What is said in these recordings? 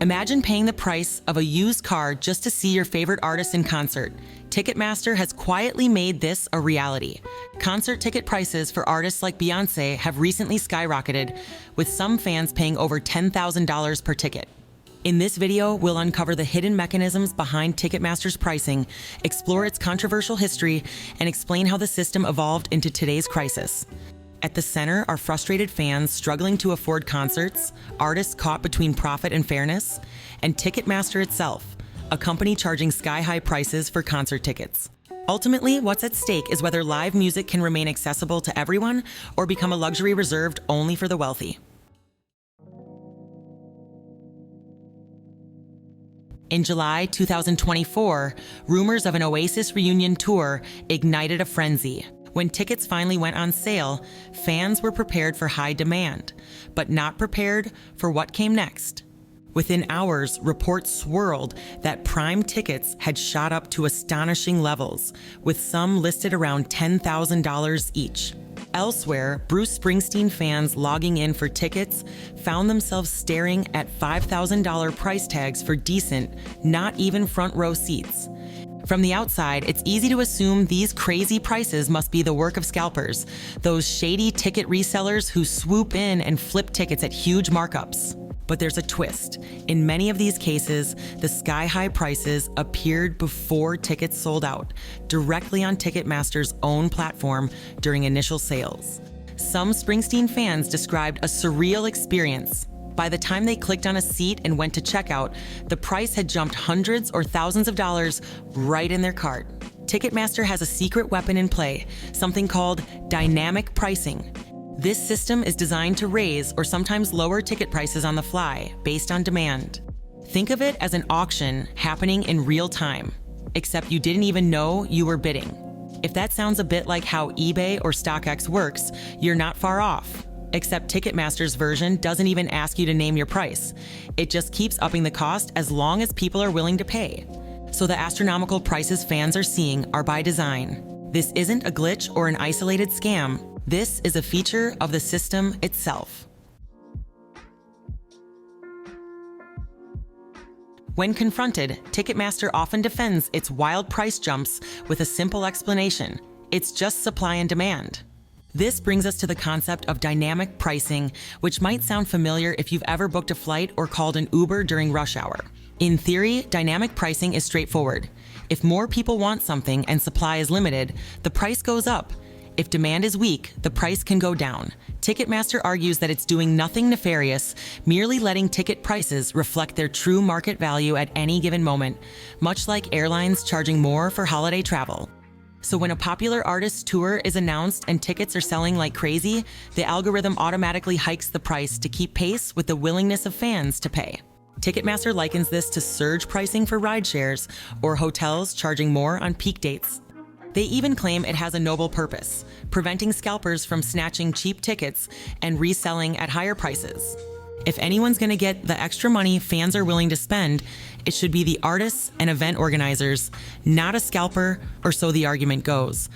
Imagine paying the price of a used car just to see your favorite artist in concert. Ticketmaster has quietly made this a reality. Concert ticket prices for artists like Beyoncé have recently skyrocketed, with some fans paying over $10,000 per ticket. In this video, we'll uncover the hidden mechanisms behind Ticketmaster's pricing, explore its controversial history, and explain how the system evolved into today's crisis. At the center are frustrated fans struggling to afford concerts, artists caught between profit and fairness, and Ticketmaster itself, a company charging sky-high prices for concert tickets. Ultimately, what's at stake is whether live music can remain accessible to everyone or become a luxury reserved only for the wealthy. In July 2024, rumors of an Oasis reunion tour ignited a frenzy. When tickets finally went on sale, fans were prepared for high demand, but not prepared for what came next. Within hours, reports swirled that prime tickets had shot up to astonishing levels, with some listed around $10,000 each. Elsewhere, Bruce Springsteen fans logging in for tickets found themselves staring at $5,000 price tags for decent, not even front row seats. From the outside, it's easy to assume these crazy prices must be the work of scalpers, those shady ticket resellers who swoop in and flip tickets at huge markups. But there's a twist. In many of these cases, the sky-high prices appeared before tickets sold out, directly on Ticketmaster's own platform during initial sales. Some Springsteen fans described a surreal experience. By the time they clicked on a seat and went to checkout, the price had jumped hundreds or thousands of dollars right in their cart. Ticketmaster has a secret weapon in play, something called dynamic pricing. This system is designed to raise or sometimes lower ticket prices on the fly, based on demand. Think of it as an auction happening in real time, except you didn't even know you were bidding. If that sounds a bit like how eBay or StockX works, you're not far off. Except Ticketmaster's version doesn't even ask you to name your price. It just keeps upping the cost as long as people are willing to pay. So the astronomical prices fans are seeing are by design. This isn't a glitch or an isolated scam. This is a feature of the system itself. When confronted, Ticketmaster often defends its wild price jumps with a simple explanation. It's just supply and demand. This brings us to the concept of dynamic pricing, which might sound familiar if you've ever booked a flight or called an Uber during rush hour. In theory, dynamic pricing is straightforward. If more people want something and supply is limited, the price goes up. If demand is weak, the price can go down. Ticketmaster argues that it's doing nothing nefarious, merely letting ticket prices reflect their true market value at any given moment, much like airlines charging more for holiday travel. So when a popular artist's tour is announced and tickets are selling like crazy, the algorithm automatically hikes the price to keep pace with the willingness of fans to pay. Ticketmaster likens this to surge pricing for rideshares or hotels charging more on peak dates. They even claim it has a noble purpose, preventing scalpers from snatching cheap tickets and reselling at higher prices. If anyone's going to get the extra money fans are willing to spend, it should be the artists and event organizers, not a scalper, or so the argument goes.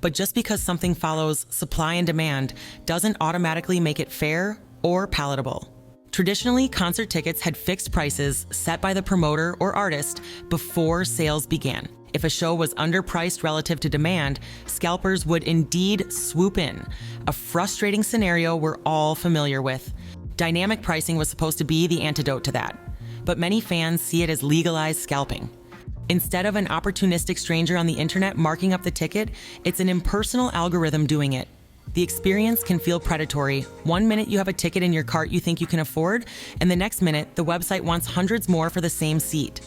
But just because something follows supply and demand doesn't automatically make it fair or palatable. Traditionally, concert tickets had fixed prices set by the promoter or artist before sales began. If a show was underpriced relative to demand, scalpers would indeed swoop in, a frustrating scenario we're all familiar with. Dynamic pricing was supposed to be the antidote to that, but many fans see it as legalized scalping. Instead of an opportunistic stranger on the internet marking up the ticket, it's an impersonal algorithm doing it. The experience can feel predatory. One minute you have a ticket in your cart you think you can afford, and the next minute the website wants hundreds more for the same seat.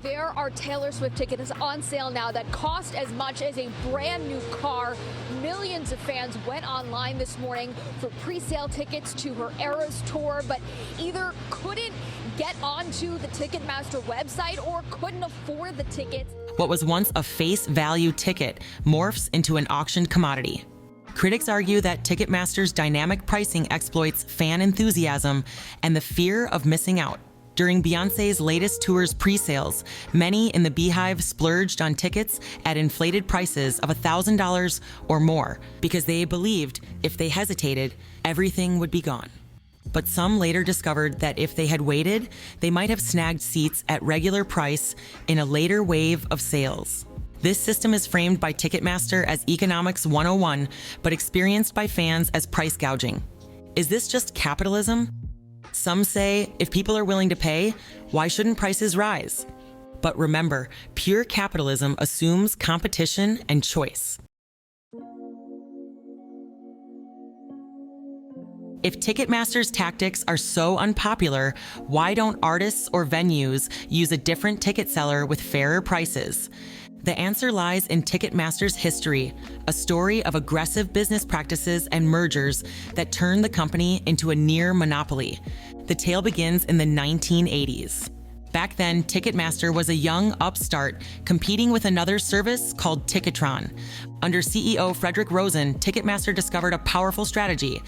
There are Taylor Swift tickets on sale now that cost as much as a brand new car. Millions of fans went online this morning for pre-sale tickets to her Eras tour, but either couldn't get onto the Ticketmaster website or couldn't afford the tickets. What was once a face value ticket morphs into an auctioned commodity. Critics argue that Ticketmaster's dynamic pricing exploits fan enthusiasm and the fear of missing out. During Beyoncé's latest tour's pre-sales, many in the Beehive splurged on tickets at inflated prices of $1,000 or more because they believed if they hesitated, everything would be gone. But some later discovered that if they had waited, they might have snagged seats at regular price in a later wave of sales. This system is framed by Ticketmaster as Economics 101, but experienced by fans as price gouging. Is this just capitalism? Some say if people are willing to pay, why shouldn't prices rise? But remember, pure capitalism assumes competition and choice. If Ticketmaster's tactics are so unpopular, why don't artists or venues use a different ticket seller with fairer prices? The answer lies in Ticketmaster's history, a story of aggressive business practices and mergers that turned the company into a near monopoly. The tale begins in the 1980s. Back then, Ticketmaster was a young upstart competing with another service called Ticketron. Under CEO Frederick Rosen, Ticketmaster discovered a powerful strategy.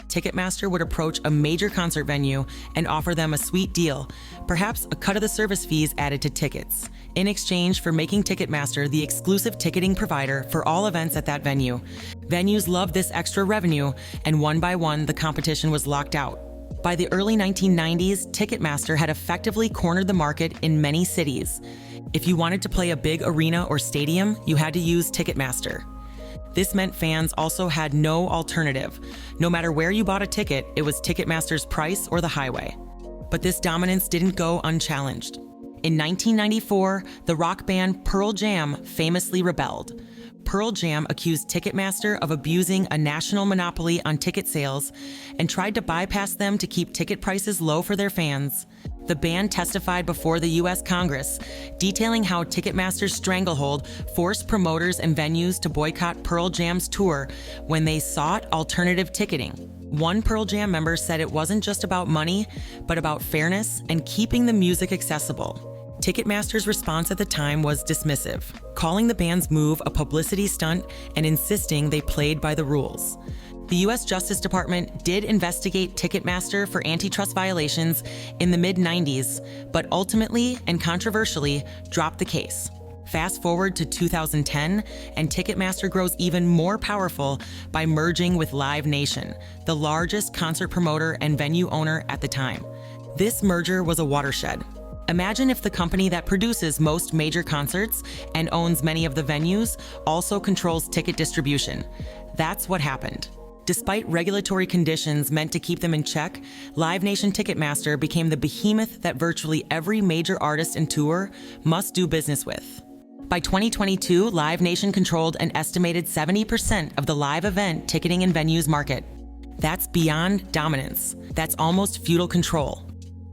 Ticketmaster would approach a major concert venue and offer them a sweet deal, perhaps a cut of the service fees added to tickets, in exchange for making Ticketmaster the exclusive ticketing provider for all events at that venue. Venues loved this extra revenue, and one by one, the competition was locked out. By the early 1990s, Ticketmaster had effectively cornered the market in many cities. If you wanted to play a big arena or stadium, you had to use Ticketmaster. This meant fans also had no alternative. No matter where you bought a ticket, it was Ticketmaster's price or the highway. But this dominance didn't go unchallenged. In 1994, the rock band Pearl Jam famously rebelled. Pearl Jam accused Ticketmaster of abusing a national monopoly on ticket sales and tried to bypass them to keep ticket prices low for their fans. The band testified before the U.S. Congress, detailing how Ticketmaster's stranglehold forced promoters and venues to boycott Pearl Jam's tour when they sought alternative ticketing. One Pearl Jam member said it wasn't just about money, but about fairness and keeping the music accessible. Ticketmaster's response at the time was dismissive, calling the band's move a publicity stunt and insisting they played by the rules. The U.S. Justice Department did investigate Ticketmaster for antitrust violations in the mid-90s, but ultimately and controversially dropped the case. Fast forward to 2010, and Ticketmaster grows even more powerful by merging with Live Nation, the largest concert promoter and venue owner at the time. This merger was a watershed. Imagine if the company that produces most major concerts and owns many of the venues also controls ticket distribution. That's what happened. Despite regulatory conditions meant to keep them in check, Live Nation Ticketmaster became the behemoth that virtually every major artist and tour must do business with. By 2022, Live Nation controlled an estimated 70% of the live event ticketing and venues market. That's beyond dominance. That's almost feudal control.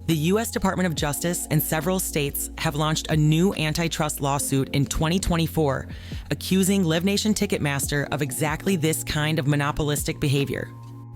The U.S. Department of Justice and several states have launched a new antitrust lawsuit in 2024, accusing Live Nation Ticketmaster of exactly this kind of monopolistic behavior.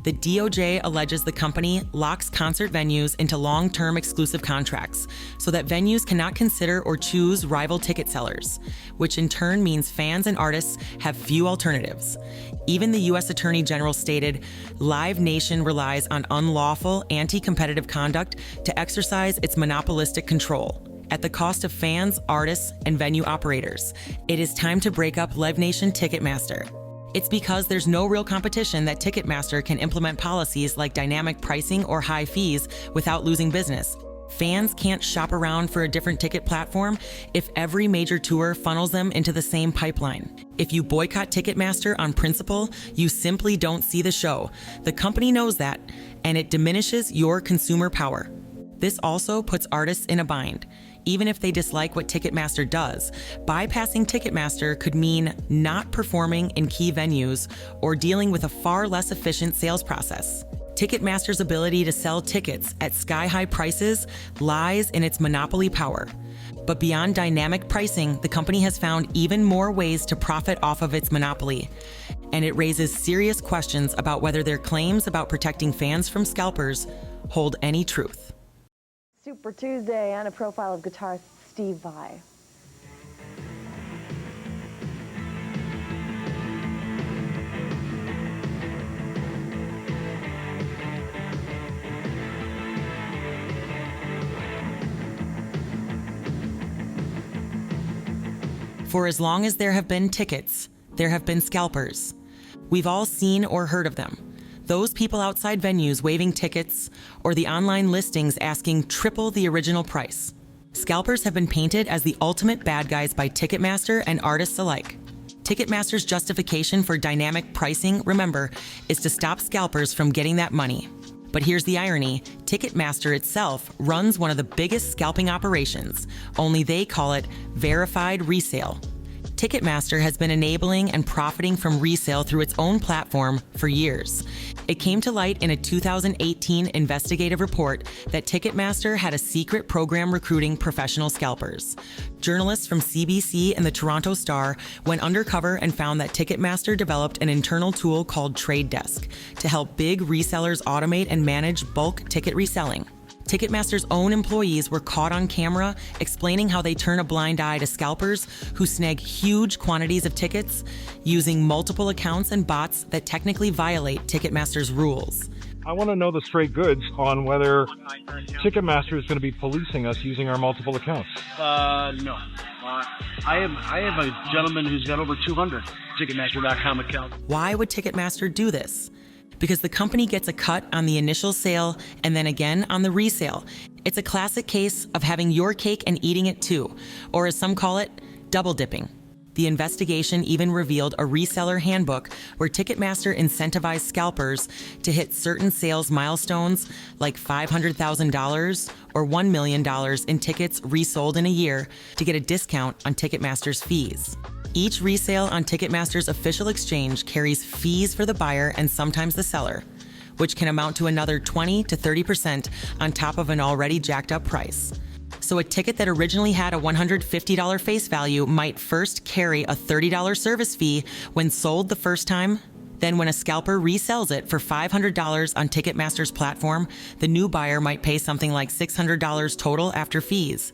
The DOJ alleges the company locks concert venues into long-term exclusive contracts so that venues cannot consider or choose rival ticket sellers, which in turn means fans and artists have few alternatives. Even the U.S. Attorney General stated, Live Nation relies on unlawful, anti-competitive conduct to exercise its monopolistic control at the cost of fans, artists, and venue operators. It is time to break up Live Nation Ticketmaster. It's because there's no real competition that Ticketmaster can implement policies like dynamic pricing or high fees without losing business. Fans can't shop around for a different ticket platform if every major tour funnels them into the same pipeline. If you boycott Ticketmaster on principle, you simply don't see the show. The company knows that, and it diminishes your consumer power. This also puts artists in a bind. Even if they dislike what Ticketmaster does, bypassing Ticketmaster could mean not performing in key venues or dealing with a far less efficient sales process. Ticketmaster's ability to sell tickets at sky-high prices lies in its monopoly power. But beyond dynamic pricing, the company has found even more ways to profit off of its monopoly. And it raises serious questions about whether their claims about protecting fans from scalpers hold any truth. Super Tuesday and a profile of guitarist Steve Vai. For as long as there have been tickets, there have been scalpers. We've all seen or heard of them. Those people outside venues waving tickets, or the online listings asking triple the original price. Scalpers have been painted as the ultimate bad guys by Ticketmaster and artists alike. Ticketmaster's justification for dynamic pricing, remember, is to stop scalpers from getting that money. But here's the irony, Ticketmaster itself runs one of the biggest scalping operations, only they call it verified resale. Ticketmaster has been enabling and profiting from resale through its own platform for years. It came to light in a 2018 investigative report that Ticketmaster had a secret program recruiting professional scalpers. Journalists from CBC and the Toronto Star went undercover and found that Ticketmaster developed an internal tool called Trade Desk to help big resellers automate and manage bulk ticket reselling. Ticketmaster's own employees were caught on camera explaining how they turn a blind eye to scalpers who snag huge quantities of tickets using multiple accounts and bots that technically violate Ticketmaster's rules. I want to know the straight goods on whether Ticketmaster is going to be policing us using our multiple accounts. No. I have a gentleman who's got over 200 Ticketmaster.com accounts. Why would Ticketmaster do this? Because the company gets a cut on the initial sale and then again on the resale. It's a classic case of having your cake and eating it too, or as some call it, double dipping. The investigation even revealed a reseller handbook where Ticketmaster incentivized scalpers to hit certain sales milestones like $500,000 or $1 million in tickets resold in a year to get a discount on Ticketmaster's fees. Each resale on Ticketmaster's official exchange carries fees for the buyer and sometimes the seller, which can amount to another 20 to 30% on top of an already jacked up price. So a ticket that originally had a $150 face value might first carry a $30 service fee when sold the first time. Then when a scalper resells it for $500 on Ticketmaster's platform, the new buyer might pay something like $600 total after fees.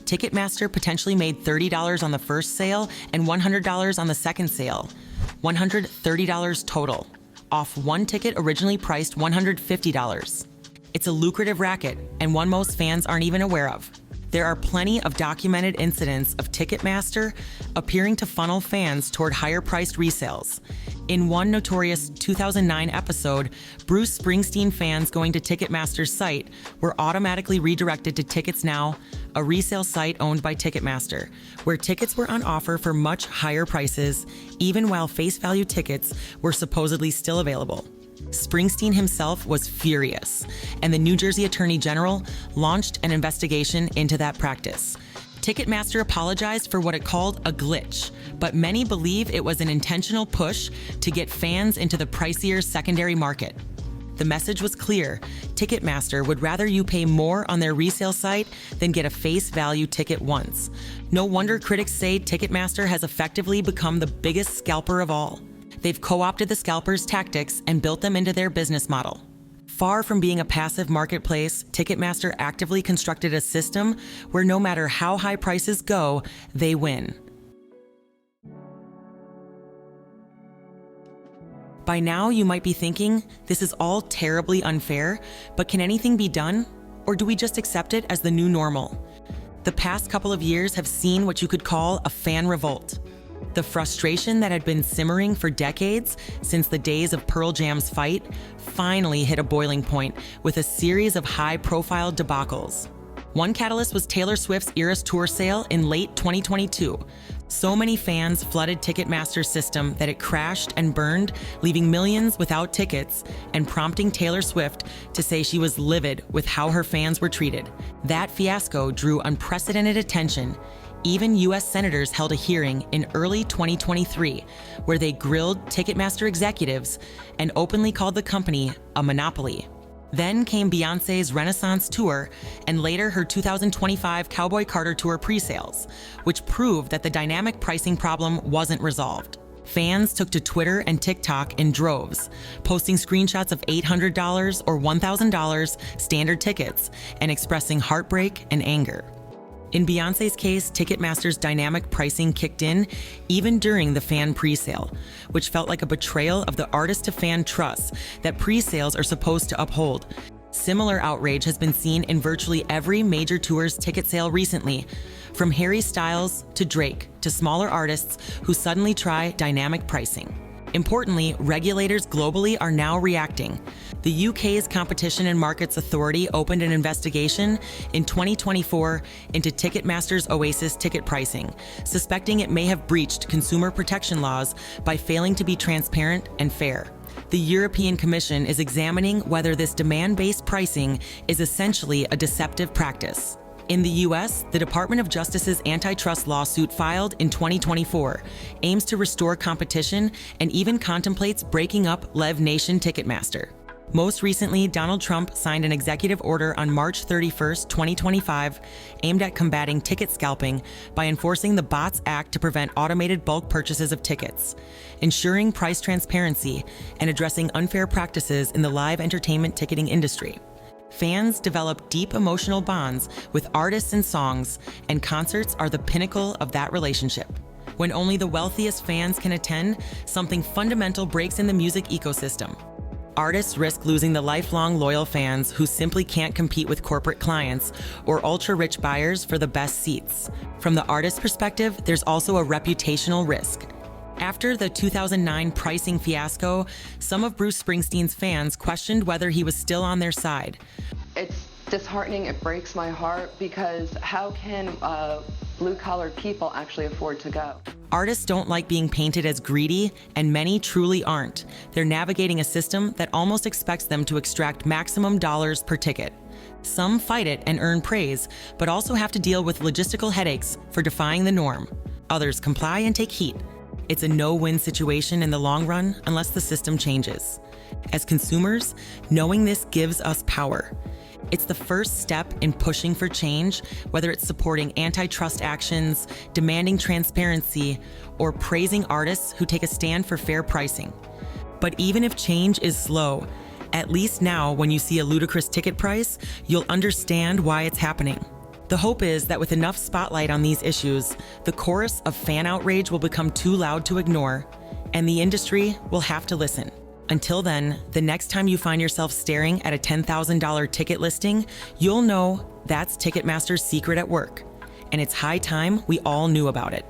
Ticketmaster potentially made $30 on the first sale and $100 on the second sale, $130 total, off one ticket originally priced $150. It's a lucrative racket and one most fans aren't even aware of. There are plenty of documented incidents of Ticketmaster appearing to funnel fans toward higher-priced resales. In one notorious 2009 episode, Bruce Springsteen fans going to Ticketmaster's site were automatically redirected to Tickets Now, a resale site owned by Ticketmaster, where tickets were on offer for much higher prices, even while face value tickets were supposedly still available. Springsteen himself was furious, and the New Jersey Attorney General launched an investigation into that practice. Ticketmaster apologized for what it called a glitch, but many believe it was an intentional push to get fans into the pricier secondary market. The message was clear. Ticketmaster would rather you pay more on their resale site than get a face value ticket once. No wonder critics say Ticketmaster has effectively become the biggest scalper of all. They've co-opted the scalpers' tactics and built them into their business model. Far from being a passive marketplace, Ticketmaster actively constructed a system where no matter how high prices go, they win. By now, you might be thinking, this is all terribly unfair, but can anything be done? Or do we just accept it as the new normal? The past couple of years have seen what you could call a fan revolt. The frustration that had been simmering for decades, since the days of Pearl Jam's fight, finally hit a boiling point with a series of high-profile debacles. One catalyst was Taylor Swift's Eras Tour sale in late 2022. So many fans flooded Ticketmaster's system that it crashed and burned, leaving millions without tickets and prompting Taylor Swift to say she was livid with how her fans were treated. That fiasco drew unprecedented attention. Even U.S. senators held a hearing in early 2023 where they grilled Ticketmaster executives and openly called the company a monopoly. Then came Beyoncé's Renaissance Tour and later her 2025 Cowboy Carter Tour pre-sales, which proved that the dynamic pricing problem wasn't resolved. Fans took to Twitter and TikTok in droves, posting screenshots of $800 or $1,000 standard tickets and expressing heartbreak and anger. In Beyoncé's case, Ticketmaster's dynamic pricing kicked in even during the fan presale, which felt like a betrayal of the artist-to-fan trust that presales are supposed to uphold. Similar outrage has been seen in virtually every major tour's ticket sale recently, from Harry Styles to Drake to smaller artists who suddenly try dynamic pricing. Importantly, regulators globally are now reacting. The UK's Competition and Markets Authority opened an investigation in 2024 into Ticketmaster's Oasis ticket pricing, suspecting it may have breached consumer protection laws by failing to be transparent and fair. The European Commission is examining whether this demand-based pricing is essentially a deceptive practice. In the U.S., the Department of Justice's antitrust lawsuit filed in 2024 aims to restore competition and even contemplates breaking up Live Nation Ticketmaster. Most recently, Donald Trump signed an executive order on March 31, 2025, aimed at combating ticket scalping by enforcing the BOTS Act to prevent automated bulk purchases of tickets, ensuring price transparency, and addressing unfair practices in the live entertainment ticketing industry. Fans develop deep emotional bonds with artists and songs, and concerts are the pinnacle of that relationship. When only the wealthiest fans can attend, something fundamental breaks in the music ecosystem. Artists risk losing the lifelong loyal fans who simply can't compete with corporate clients or ultra-rich buyers for the best seats. From the artist's perspective, there's also a reputational risk. After the 2009 pricing fiasco, some of Bruce Springsteen's fans questioned whether he was still on their side. It's disheartening, it breaks my heart, because how can blue-collar people actually afford to go? Artists don't like being painted as greedy, and many truly aren't. They're navigating a system that almost expects them to extract maximum dollars per ticket. Some fight it and earn praise, but also have to deal with logistical headaches for defying the norm. Others comply and take heat. It's a no-win situation in the long run unless the system changes. As consumers, knowing this gives us power. It's the first step in pushing for change, whether it's supporting antitrust actions, demanding transparency, or praising artists who take a stand for fair pricing. But even if change is slow, at least now when you see a ludicrous ticket price, you'll understand why it's happening. The hope is that with enough spotlight on these issues, the chorus of fan outrage will become too loud to ignore, and the industry will have to listen. Until then, the next time you find yourself staring at a $10,000 ticket listing, you'll know that's Ticketmaster's secret at work, and it's high time we all knew about it.